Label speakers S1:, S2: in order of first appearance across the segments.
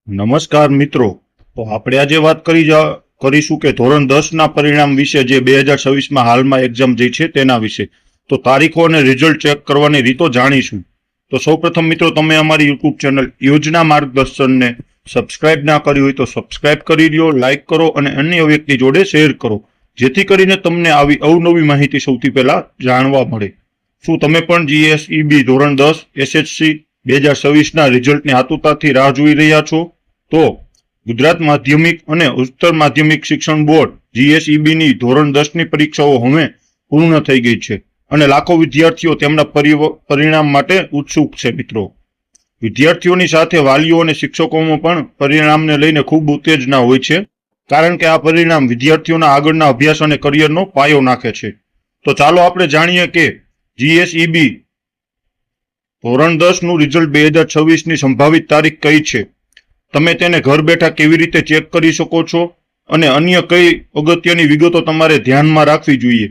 S1: નમસ્કાર મિત્રો, તો આપણે આજે વાત કરીશું કે ધોરણ 10 ના પરિણામ વિશે જે 2026માં હાલમાં એક્ઝામ જે છે તેના વિશે. તો તારીખો અને રિઝલ્ટ ચેક કરવાની રીતો જાણીશું. તો સૌપ્રથમ મિત્રો, તમે અમારી યુટ્યુબ ચેનલ યોજના માર્ગદર્શનને સબસ્ક્રાઇબ ના કરી હોય તો સબસ્ક્રાઇબ કરી દો, લાઇક કરો અને અન્ય વ્યક્તિ જોડે શેર કરો, જેથી કરીને તમને આવી અવનવી માહિતી સૌથી પહેલા જાણવા મળે. શું તમે પણ જીએસઈબી ધોરણ 10 એસએસસી 2026ના રિઝલ્ટની આતુરતાથી રાહ જોઈ રહ્યા છો? તો ગુજરાત માધ્યમિક અને ઉચ્ચતર માધ્યમિક શિક્ષણ બોર્ડ જીએસઈબીની ધોરણ 10ની પરીક્ષાઓ હવે પૂર્ણ થઈ ગઈ છે અને લાખો વિદ્યાર્થીઓ તેમના પરિણામ માટે ઉત્સુક છે. મિત્રો, વિદ્યાર્થીઓની સાથે વાલીઓ અને શિક્ષકોમાં પણ પરિણામને લઈને ખૂબ ઉત્તેજના હોય છે, કારણ કે આ પરિણામ વિદ્યાર્થીઓના આગળના અભ્યાસ અને કરિયરનો પાયો નાખે છે. તો ચાલો આપણે જાણીએ કે જીએસઈબી ધોરણ 10નું રિઝલ્ટ 2026ની સંભવિત તારીખ કઈ છે, તમે તેને ઘર બેઠા કેવી રીતે ચેક કરી શકો છો અને અન્ય કઈ અગત્યની વિગતો તમારે ધ્યાનમાં રાખવી જોઈએ.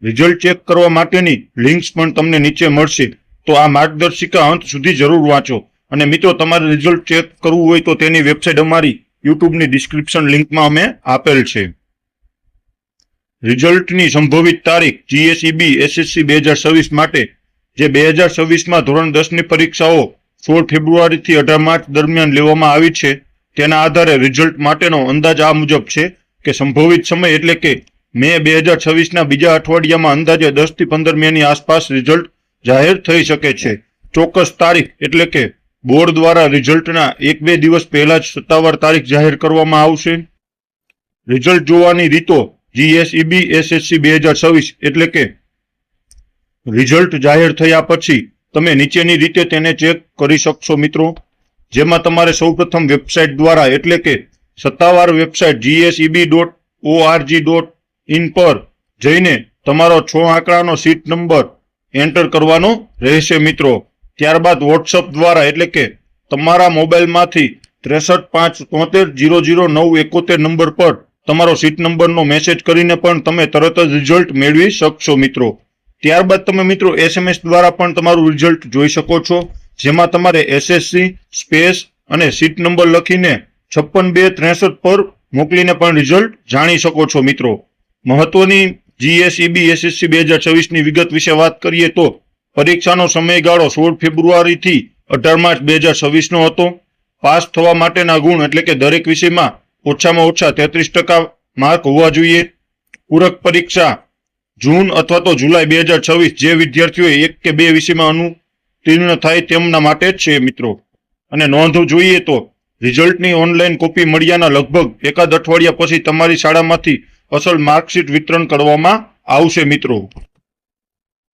S1: રિઝલ્ટ ચેક કરવા માટેની લિંક્સ પણ તમને નીચે મળશે, તો આ માર્ગદર્શિકા અંત સુધી જરૂર વાંચો. અને મિત્રો, તમારે રિઝલ્ટ ચેક કરવું હોય તો તેની વેબસાઇટ અમારી યુટ્યુબની ડિસ્ક્રિપ્શન લિંકમાં અમે આપેલ છે. રિઝલ્ટની સંભવિત તારીખ જીએસઈબી એસએસસી 2026 માટે જે 2026માં ધોરણ 10ની પરીક્ષાઓ 16 ફેબ્રુઆરીથી 18 માર્ચ દરમિયાન લેવામાં આવી છે, તેના આધારે રિઝલ્ટ માટેનો અંદાજ આ મુજબ છે કે સંભવિત સમય એટલે કે મે 2026ના બીજા અઠવાડિયામાં અંદાજે 10 થી 15 મેની આસપાસ રિઝલ્ટ જાહેર થઈ શકે છે. ચોક્કસ તારીખ એટલે કે બોર્ડ દ્વારા રિઝલ્ટના 1-2 દિવસ પહેલા જ સત્તાવાર તારીખ જાહેર કરવામાં આવશે. રિઝલ્ટ જોવાની રીતો જીએસઈબી એસએસસી 2026 એટલે કે રિઝલ્ટ જાહેર થયા પછી તમે નીચેની રીતે તેને ચેક કરી શકશો. મિત્રો, જેમાં તમારે સૌપ્રથમ વેબસાઇટ દ્વારા એટલે કે સત્તાવાર વેબસાઇટ gseb.org.in પર જઈને તમારો 6 આંકડાનો સીટ નંબર એન્ટર કરવાનો રહેશે. મિત્રો, ત્યારબાદ વોટ્સઅપ દ્વારા એટલે કે તમારા મોબાઈલમાંથી 6353700971 નંબર પર તમારો સીટ નંબરનો મેસેજ કરીને પણ તમે તરત જ રિઝલ્ટ મેળવી શકશો. મિત્રો, ત્યારબાદ તમે મિત્રો SMS દ્વારા પણ તમારું રિઝલ્ટ જોઈ શકો છો, જેમાં તમારે SSC સ્પેસ અને સીટ નંબર લખીને 56263 પર મોકલીને પણ રિઝલ્ટ જાણી શકો છો. મિત્રો, મહત્વની જીએસઈબી એસએસસી 2026ની વિગત વિશે વાત કરીએ તો પરીક્ષાનો સમયગાળો 16 ફેબ્રુઆરીથી 18 માર્ચ 2026નો હતો. પાસ થવા માટેના ગુણ એટલે કે દરેક વિષયમાં ઓછામાં ઓછા 33% માર્ક હોવા જોઈએ. પૂરક પરીક્ષા જૂન અથવા તો જુલાઈ 2026 જે વિદ્યાર્થીઓએ 1 કે 2 વિષયમાં અનુત્તીર્ણ થાય તેમના માટે જ છે. મિત્રો, અને નોંધવું જોઈએ તો રિઝલ્ટની ઓનલાઈન કોપી મળ્યાના લગભગ એકાદ અઠવાડિયા પછી તમારી શાળામાંથી અસલ માર્કશીટ વિતરણ કરવામાં આવશે. મિત્રો.